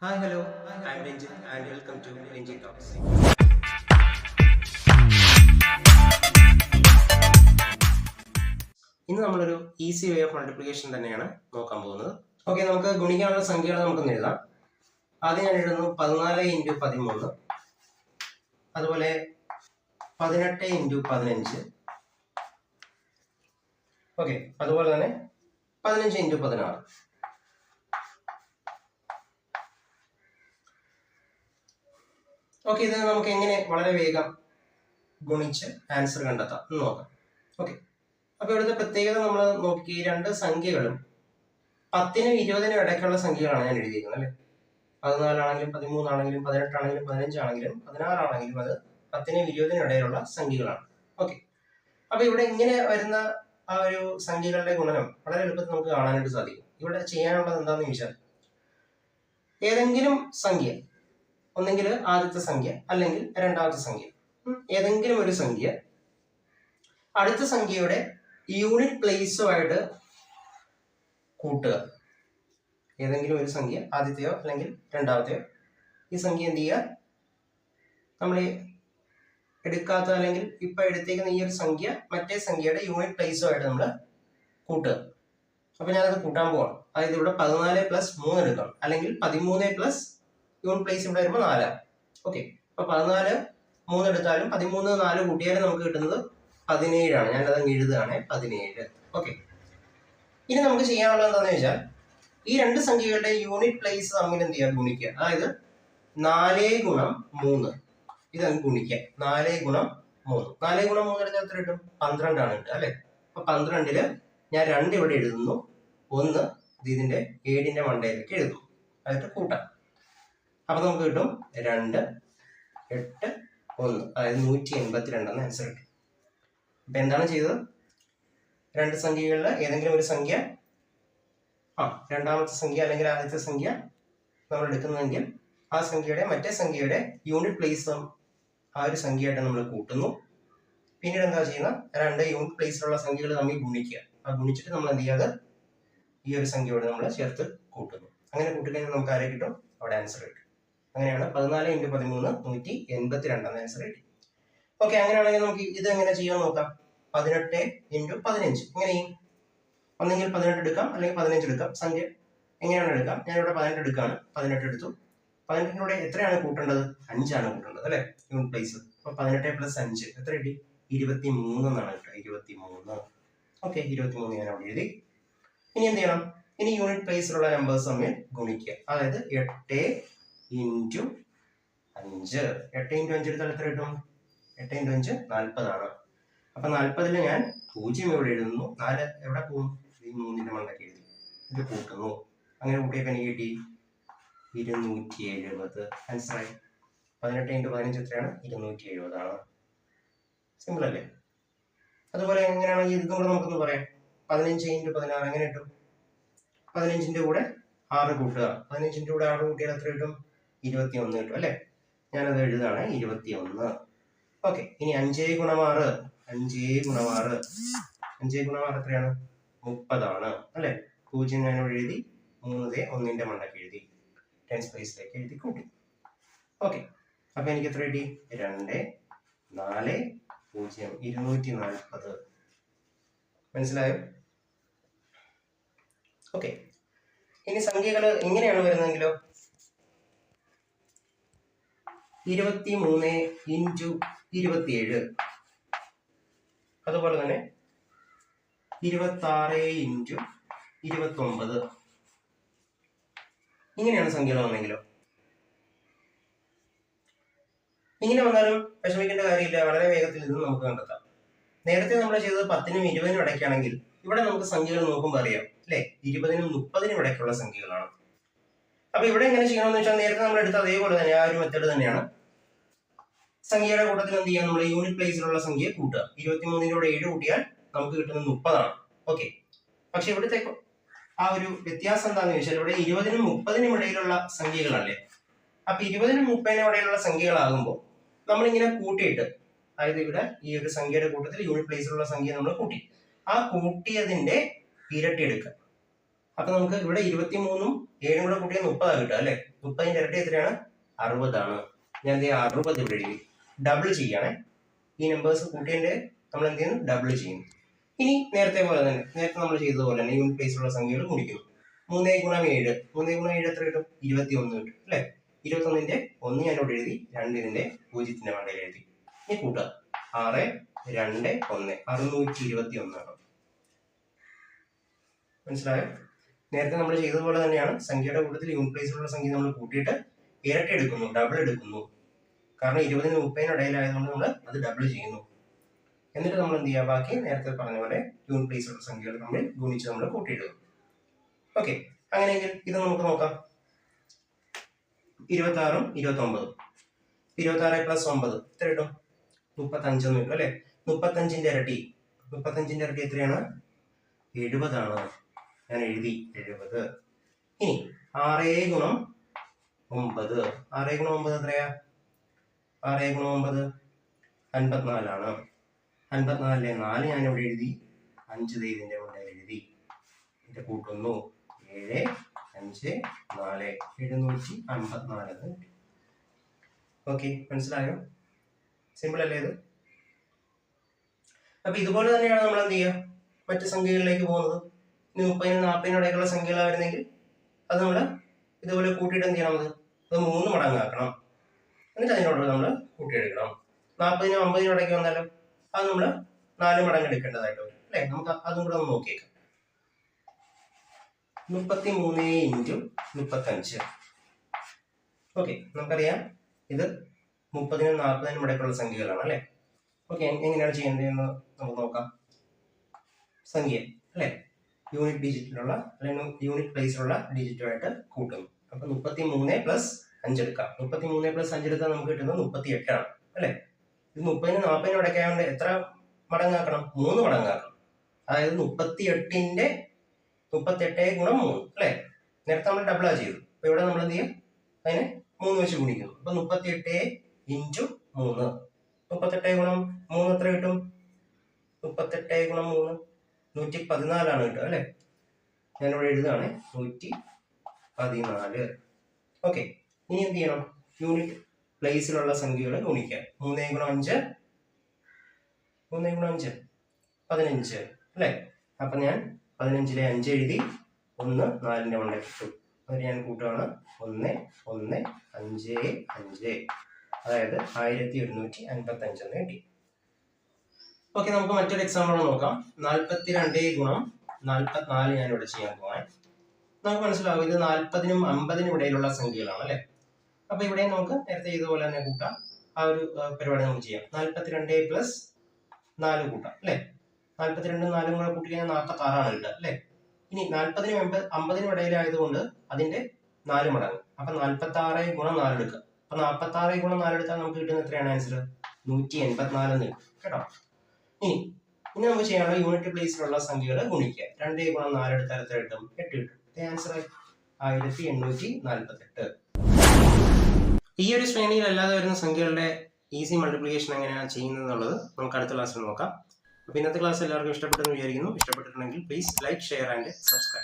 Hi, hello. I'm Ranjit and welcome to Ranjit Talks. ഇന്ന് നമ്മളൊരു easy way of multiplication തന്നെയാണ് നോക്കാൻ പോകുന്നത്. ഓക്കെ, നമുക്ക് ഗുണിക്കാനുള്ള സംഖ്യകൾ നമുക്കൊന്ന് എഴുതാം. ആദ്യം ഞാൻ എഴുതുന്നു 14 × 13, അതുപോലെ 18 × 15, ഓക്കെ, അതുപോലെ തന്നെ 15 × 16. ഓക്കെ, ഇത് നമുക്ക് എങ്ങനെ വളരെ വേഗം ഗുണിച്ച് ആൻസർ കണ്ടെത്താം എന്ന് നോക്കാം. ഓക്കെ, അപ്പൊ ഇവിടുത്തെ പ്രത്യേകത നമ്മൾ നോക്കി, ഈ രണ്ട് സംഖ്യകളും 10നും 20നും ഇടയ്ക്കുള്ള സംഖ്യകളാണ് ഞാൻ എഴുതിയിരിക്കുന്നത് അല്ലെ. 14 ആണെങ്കിലും 13 ആണെങ്കിലും 18 ആണെങ്കിലും 15 ആണെങ്കിലും 16 ആണെങ്കിലും അത് 10നും 20നും ഇടയിലുള്ള സംഖ്യകളാണ്. ഓക്കെ, അപ്പൊ ഇവിടെ ഇങ്ങനെ വരുന്ന ആ ഒരു സംഖ്യകളുടെ ഗുണനം വളരെ എളുപ്പത്തിൽ നമുക്ക് കാണാനായിട്ട് സാധിക്കും. ഇവിടെ ചെയ്യാനുള്ളത് എന്താണെന്ന് ചോദിച്ചാൽ, ഏതെങ്കിലും സംഖ്യ, ഒന്നെങ്കിൽ ആദ്യത്തെ സംഖ്യ അല്ലെങ്കിൽ രണ്ടാമത്തെ സംഖ്യ, ഏതെങ്കിലും ഒരു സംഖ്യ അടുത്ത സംഖ്യയുടെ യൂണിറ്റ് പ്ലേസുമായിട്ട് കൂട്ടുക. ഏതെങ്കിലും ഒരു സംഖ്യ, ആദ്യത്തെയോ അല്ലെങ്കിൽ രണ്ടാമത്തെയോ, ഈ സംഖ്യ എന്ത് ചെയ്യുക, നമ്മൾ എടുക്കാത്ത അല്ലെങ്കിൽ ഇപ്പൊ എടുത്തേക്കുന്ന ഈ ഒരു സംഖ്യ മറ്റേ സംഖ്യയുടെ യൂണിറ്റ് പ്ലേസുമായിട്ട് നമ്മൾ കൂട്ടുക. അപ്പൊ ഞാനത് കൂട്ടാൻ പോവാം. അതായത് ഇവിടെ 14 + 3 എടുക്കണം, അല്ലെങ്കിൽ 13 പ്ലസ് യൂണിറ്റ് പ്ലേസ് ഇവിടെ വരുമ്പോൾ 4. ഓക്കെ, അപ്പൊ 14 3 എടുത്താലും 13 4 കൂട്ടിയാലും നമുക്ക് കിട്ടുന്നത് 17 ആണ്. ഞാനത് എഴുതുകയാണ് 17. ഓക്കെ, ഇനി നമുക്ക് ചെയ്യാനുള്ളത് എന്താണെന്ന് വെച്ചാൽ, ഈ രണ്ട് സംഖ്യകളുടെ യൂണിറ്റ് പ്ലേസ് തമ്മിൽ എന്ത് ചെയ്യുക, ഗുണിക്കുക. അതായത് 4 × 3 ഇതങ്ങ് ഗുണിക്കുക. 4 × 3 4 × 3 എടുത്താൽ എത്ര കിട്ടും? 12 ആണ് കിട്ടുക അല്ലെ. അപ്പൊ 12ല് ഞാൻ 2 ഇവിടെ എഴുതുന്നു, 1 ഇതിന്റെ 7ന്റെ മണ്ടയിലേക്ക് എഴുതുന്നു, അതായത് കൂട്ടാം. അപ്പൊ നമുക്ക് കിട്ടും 2 8 1, അതായത് 182 എന്ന ആൻസർ കിട്ടും. അപ്പൊ എന്താണ് ചെയ്തത്, രണ്ട് സംഖ്യകളിൽ ഏതെങ്കിലും ഒരു സംഖ്യ, രണ്ടാമത്തെ സംഖ്യ അല്ലെങ്കിൽ ആദ്യത്തെ സംഖ്യ നമ്മൾ എടുക്കുന്നതെങ്കിൽ ആ സംഖ്യയുടെ മറ്റേ സംഖ്യയുടെ യൂണിറ്റ് പ്ലേസ് ആ ഒരു സംഖ്യയായിട്ട് നമ്മൾ കൂട്ടുന്നു. പിന്നീട് എന്താ ചെയ്യുന്ന, രണ്ട് യൂണിറ്റ് പ്ലേസിലുള്ള സംഖ്യകൾ തമ്മിൽ ഗുണിക്കുക. ആ ഗുണിച്ചിട്ട് നമ്മൾ എന്ത് ചെയ്യാതെ ഈ ഒരു സംഖ്യയോട് നമ്മൾ ചേർത്ത് കൂട്ടുന്നു. അങ്ങനെ കൂട്ടിക്കഴിഞ്ഞാൽ നമുക്ക് ആരെ കിട്ടും, അവിടെ ആൻസർ കിട്ടും. അങ്ങനെയാണ് 14 × 13 182 എന്ന ആൻസർ കിട്ടി. ഓക്കെ, അങ്ങനെയാണെങ്കിൽ നമുക്ക് ഇത് എങ്ങനെ ചെയ്യാൻ നോക്കാം. 18 × 15 ഇങ്ങനെ, ഒന്നെങ്കിൽ 18 എടുക്കാം അല്ലെങ്കിൽ 15 എടുക്കാം. സംഖ്യ എങ്ങനെയാണ് എടുക്കാം. ഞാനിവിടെ 18 എടുക്കാണ്, 18 എടുത്തു. 18 എത്രയാണ് കൂട്ടേണ്ടത്? 5 ആണ് കൂട്ടേണ്ടത് അല്ലെ, യൂണിറ്റ് പ്ലേസ്. അപ്പൊ 18 + 5 എത്ര കിട്ടി? 23 എന്നാണ് കിട്ടുക. 23. ഓക്കെ, 23 ഞാൻ അവിടെ എഴുതി. ഇനി എന്ത് ചെയ്യണം, ഇനി യൂണിറ്റ് പ്ലേസിലുള്ള നമ്പേഴ്സ് തമ്മിൽ ഗുണിക്കുക. അതായത് 8 × 5 8 × 5 എടുത്താൽ എത്ര കിട്ടും? 8 × 5 40 ആണ്. അപ്പൊ 40ല് ഞാൻ 0 ഇവിടെ എഴുതുന്നു, 4 എവിടെ പോകും? ഈ 3ന്റെ മണ്ടയ്ക്ക് എഴുതി, ഇത് കൂട്ടുന്നു. അങ്ങനെ കൂട്ടിയപ്പോൾ എനിക്ക് കിട്ടി 270. ആൻസറായി. 18 × 15 എത്രയാണ്? 270 ആണ്. സിമ്പിൾ അല്ലേ. അതുപോലെ എങ്ങനെയാണെങ്കിൽ ഇതും കൂടെ നമുക്കൊന്ന് പറയാം. 15 × 16 എങ്ങനെ കിട്ടും? 15ന്റെ കൂടെ 6 കൂട്ടുക. 15ന്റെ കൂടെ 6 കൂട്ടിയാൽ എത്ര കിട്ടും? 21 കിട്ടും അല്ലെ. ഞാനത് എഴുതാണ് 21. ഓക്കെ, ഇനി 5 × 6 5 × 6 എത്രയാണ്? 30 ആണ് അല്ലെ. 0 ഞാൻ ഇവിടെ എഴുതി, 3 1ന്റെ മണ്ടയ്ക്ക് എഴുതി, ടെൻസ് പ്ലേസിലേക്ക് എഴുതി കൂട്ടി. ഓക്കെ, അപ്പൊ എനിക്ക് എത്ര കിട്ടി? 2 4 0 240. മനസ്സിലായോ? ഓക്കെ, ഇനി സംഖ്യകൾ എങ്ങനെയാണ് വരുന്നതെങ്കിലോ, 23 × 27, അതുപോലെ തന്നെ 26 × 29 ഇങ്ങനെയാണ് സംഖ്യകൾ വന്നെങ്കിലോ. ഇങ്ങനെ വന്നാലും വിഷമിക്കേണ്ട കാര്യമില്ല, വളരെ വേഗത്തിൽ ഇത് നമുക്ക് കണ്ടെത്താം. നേരത്തെ നമ്മൾ ചെയ്തത് 10നും 20നും ഇടയ്ക്കാണെങ്കിൽ ഇവിടെ നമുക്ക് സംഖ്യകൾ നോക്കുമ്പോൾ അറിയാം അല്ലെ, 20നും 30നും ഇടയ്ക്കുള്ള സംഖ്യകളാണ്. അപ്പൊ ഇവിടെ എങ്ങനെ ചെയ്യണമെന്ന് വെച്ചാൽ, നേരത്തെ നമ്മൾ എടുത്ത അതേപോലെ തന്നെ ആ ഒരു മെത്തേഡ് തന്നെയാണ്. സംഖ്യയുടെ കൂട്ടത്തിൽ എന്ത് ചെയ്യാം, നമ്മൾ യൂണിറ്റ് പ്ലേസിലുള്ള സംഖ്യ കൂട്ടുക. 23ന്റെ കൂടെ 7 കൂട്ടിയാൽ നമുക്ക് കിട്ടുന്നത് 30 ആണ്. ഓക്കെ, പക്ഷെ ഇവിടുത്തെ ആ ഒരു വ്യത്യാസം എന്താണെന്ന് ചോദിച്ചാൽ, ഇവിടെ 20നും 30നും ഇടയിലുള്ള സംഖ്യകളല്ലേ. അപ്പൊ 20നും 30നും ഇടയിലുള്ള സംഖ്യകളാകുമ്പോൾ നമ്മളിങ്ങനെ കൂട്ടിയിട്ട്, അതായത് ഇവിടെ ഈ ഒരു സംഖ്യയുടെ കൂട്ടത്തിൽ യൂണിറ്റ് പ്ലേസിലുള്ള സംഖ്യ നമ്മൾ കൂട്ടി, ആ കൂട്ടിയതിന്റെ ഇരട്ടി എടുക്കുക. അപ്പൊ നമുക്ക് ഇവിടെ 23ഉം 7ഉം കൂടെ കൂട്ടിയാൽ 30 കിട്ടുക അല്ലെ. 30ന്റെ ഇരട്ടി എത്രയാണ്? 60 ഞാൻ എന്ത് ചെയ്യാം? 60 ഇവിടെ എഴുതി. ഡബിൾ ചെയ്യണേ. ഈ നമ്പേഴ്സ് കൂട്ടിയതിന്റെ നമ്മൾ എന്ത് ചെയ്യുന്നു? ഡബിൾ ചെയ്യുന്നു. ഇനി നേരത്തെ നമ്മൾ ചെയ്തതുപോലെ തന്നെ യൂണിറ്റ് പ്ലേസിലുള്ള സംഖ്യകൾ ഗുണിക്കുന്നു. 3 ഗുണം 7 എത്ര കിട്ടും? 21 കിട്ടും അല്ലെ. 21ന്റെ 1 ഞാൻ ഇവിടെ എഴുതി, 2ന്റെ 0ന്റെ മണ്ടയിൽ എഴുതി. ഇനി കൂട്ടുക. 6, 2, 1 621 മനസ്സിലായോ? നേരത്തെ നമ്മൾ ചെയ്തതുപോലെ തന്നെയാണ്. സംഖ്യയുടെ കൂട്ടത്തിൽ യൂണിറ്റ് പ്ലേസിലുള്ള സംഖ്യ നമ്മൾ കൂട്ടിയിട്ട് ഇരട്ടി എടുക്കുന്നു, ഡബിൾ എടുക്കുന്നു. കാരണം 20നും 30നും ഇടയിലായതുകൊണ്ട് നമ്മൾ അത് ഡബിൾ ചെയ്യുന്നു. എന്നിട്ട് നമ്മൾ എന്ത് ചെയ്യുക? ബാക്കി നേരത്തെ പറഞ്ഞ പോലെ യൂണിറ്റ് പ്ലേസിലുള്ള സംഖ്യകൾ നമ്മൾ ഗുണിച്ച് നമ്മൾ കൂട്ടിയിടുന്നു. ഓക്കെ, അങ്ങനെയെങ്കിൽ ഇത് നമുക്ക് നോക്കാം. 26ഉം 29. 26 പ്ലസ് 9 എത്ര കിട്ടും? 35 കിട്ടും അല്ലെ. 35ന്റെ ഇരട്ടി എത്രയാണ്? 70 ഞാൻ എഴുതി 70. ഇനി 6 ഗുണം 9 എത്രയാ? 6 ഗുണം 9 54 54ലെ 4 ഞാൻ ഇവിടെ എഴുതി, 5 ഇതിന്റെ മുന്നിൽ എഴുതി. ഇത് കൂട്ടുന്നു. 7, 5, 4 754. ഓക്കെ, മനസ്സിലായോ? സിമ്പിൾ അല്ലേ ഇത്? അപ്പൊ ഇതുപോലെ തന്നെയാണ് നമ്മൾ എന്ത് ചെയ്യുക? മറ്റു സംഖ്യകളിലേക്ക് പോകുന്നത്. ഇനി 30നും 40നും ഇടയ്ക്കുള്ള സംഖ്യകളാണ് വരുന്നെങ്കിൽ അത് നമ്മൾ ഇതുപോലെ കൂട്ടിയിട്ട് എന്ത് ചെയ്യണം? അത് 3 മടങ്ങാക്കണം. എന്നിട്ട് അതിനോട് നമ്മൾ കൂട്ടിയെടുക്കണം. 40നും 50നും ഇടയ്ക്ക് വന്നാലും അത് നമ്മൾ 4 മടങ്ങ് എടുക്കേണ്ടതായിട്ട് വരും അല്ലെ. നമുക്ക് അതും കൂടെ ഒന്ന് നോക്കിയേക്കാം. 33 ഇൻറ്റു 35. ഓക്കെ, നമുക്കറിയാം ഇത് 30നും 40നും ഇടയ്ക്കുള്ള സംഖ്യകളാണ് അല്ലെ. ഓക്കെ, എങ്ങനെയാണ് ചെയ്യേണ്ടതെന്ന് നമുക്ക് നോക്കാം. സംഖ്യ അല്ലെ യൂണിറ്റ് ഡിജിറ്റിലുള്ള അല്ലെങ്കിൽ യൂണിറ്റ് പ്ലേസിലുള്ള ഡിജിറ്റുമായിട്ട് കൂട്ടുന്നു. അപ്പൊ 33 പ്ലസ് 5 എടുക്കാം. 33 പ്ലസ് 5 എടുത്താൽ നമുക്ക് കിട്ടുന്നത് 38 അല്ലെ. ഇത് 30നും 40നും ഇടയ്ക്കായതുകൊണ്ട് എത്ര മടങ്ങാക്കണം? 3 മടങ്ങാക്കണം. അതായത് 38 ഗുണം 3 അല്ലെ. നേരത്തെ നമ്മൾ ഡബിളാ ചെയ്തു. അപ്പൊ ഇവിടെ നമ്മൾ എന്ത് ചെയ്യും? അതിനെ 3 വെച്ച് ഗുണിക്കുന്നു. അപ്പൊ 38 ഇൻറ്റു 3. 38 ഗുണം 3 എത്ര കിട്ടും? 38 ഗുണം 3 114 കിട്ടുക അല്ലെ. ഞാനിവിടെ എഴുതുകയാണ് 114. ഓക്കെ, ഇനി എന്ത് ചെയ്യണം? യൂണിറ്റ് പ്ലേസിലുള്ള സംഖ്യകൾ ഗുണിക്കുക. 3 ഗുണം 5 15 അല്ലെ. അപ്പൊ ഞാൻ 15ലെ 5 എഴുതി, 1 4ന്റെ മണ്ട കിട്ടും. അത് ഞാൻ കൂട്ടുകയാണ്. 1 1 5 5 അതായത് 1155 എന്ന് കിട്ടി. ഓക്കെ, നമുക്ക് മറ്റൊരു എക്സാമ്പിൾ നോക്കാം. 42 ഗുണം 44 ഞാൻ ഇവിടെ ചെയ്യാൻ പോകാൻ. നമുക്ക് മനസ്സിലാവും ഇത് 40നും 50നും ഇടയിലുള്ള സംഖ്യകളാണ് അല്ലെ. അപ്പൊ ഇവിടെ നമുക്ക് നേരത്തെ ഇതുപോലെ തന്നെ കൂട്ടാം. ആ ഒരു പരിപാടി നമുക്ക് ചെയ്യാം. 42 പ്ലസ് 4 കൂട്ടാം അല്ലെ. 42 4 കൂടെ കൂട്ടി കഴിഞ്ഞാൽ 46 കിട്ടുക അല്ലെ. ഇനി 40നും 50നും ഇടയിലായതുകൊണ്ട് അതിന്റെ 4 മടങ്ങ്. അപ്പൊ 46 ഗുണം 4 എടുക്കുക. അപ്പൊ 46 ഗുണം 4 എടുത്താൽ നമുക്ക് കിട്ടുന്ന എത്രയാണ് ആൻസർ? 184 എന്ന് കിട്ടും കേട്ടോ. ഇനി നമുക്ക് ചെയ്യാനുള്ള യൂണിറ്റ് പ്ലേസിലുള്ള സംഖ്യകൾ ഗുണിക്കുക. 2 ഗുണം 4 എടുത്താൽ എത്ര കിട്ടും? 8 കിട്ടും. ആൻസർ 1848. ഈ ഒരു ശ്രേണിയിൽ അല്ലാതെ വരുന്ന സംഖ്യകളുടെ ഈസി മൾട്ടിപ്ലിക്കേഷൻ എങ്ങനെയാണ് ചെയ്യുന്നത് എന്നുള്ളത് നമുക്ക് അടുത്ത ക്ലാസ്സിൽ നോക്കാം. അപ്പോൾ ഇന്നത്തെ ക്ലാസ് എല്ലാവർക്കും ഇഷ്ടപ്പെട്ടെന്ന് വിചാരിക്കുന്നു. ഇഷ്ടപ്പെട്ടിട്ടുണ്ടെങ്കിൽ please like, share and subscribe.